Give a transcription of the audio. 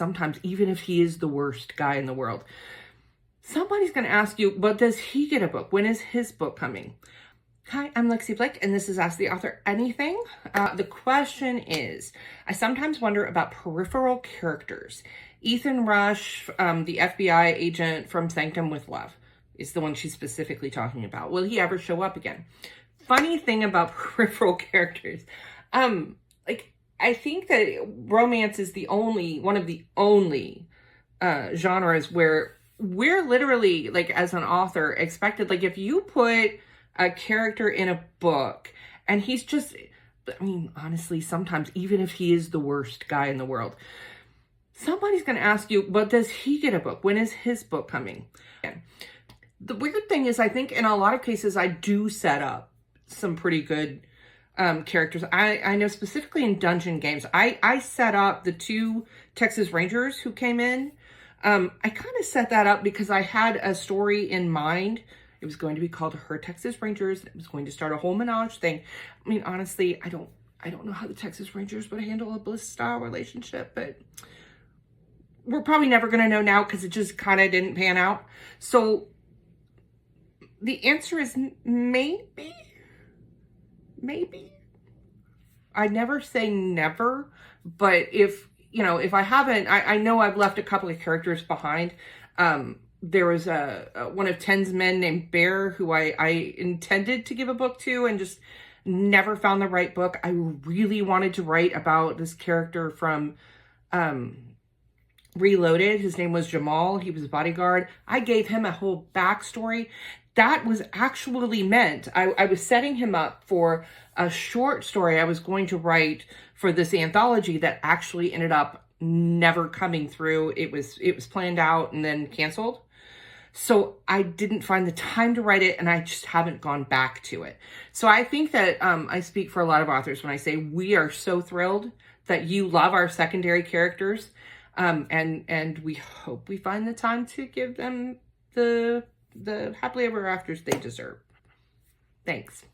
sometimes, even if he is the worst guy in the world, somebody's going to ask you, but does he get a book? When is his book coming? Hi, I'm Lexi Blake, and this is Ask the Author Anything. The question is, I sometimes wonder about peripheral characters. Ethan Rush, the FBI agent from Sanctum with Love, is the one she's specifically talking about. Will he ever show up again? Funny thing about peripheral characters, I think that romance is one of the only genres where we're literally, as an author, expected, if you put a character in a book and he's just, honestly, sometimes, even if he is the worst guy in the world, somebody's going to ask you, but does he get a book? When is his book coming? The weird thing is, I think in a lot of cases, I do set up some pretty good characters. I know specifically in dungeon games, I set up the 2 Texas Rangers who came in. I kind of set that up because I had a story in mind. It was going to be called Her Texas Rangers. It was going to start a whole menage thing. Honestly, I don't know how the Texas Rangers would handle a bliss-style relationship, but we're probably never going to know now because it just kind of didn't pan out. So the answer is maybe. I never say never, but if I haven't, I know I've left a couple of characters behind. There was one of Ten's men named Bear who I intended to give a book to and just never found the right book. I really wanted to write about this character from Reloaded. His name was Jamal. He was a bodyguard. I gave him a whole backstory. That was actually meant, I was setting him up for a short story I was going to write for this anthology that actually ended up never coming through. It was planned out and then canceled. So I didn't find the time to write it, and I just haven't gone back to it. So I think that I speak for a lot of authors when I say we are so thrilled that you love our secondary characters, and we hope we find the time to give them the happily ever afters they deserve. Thanks.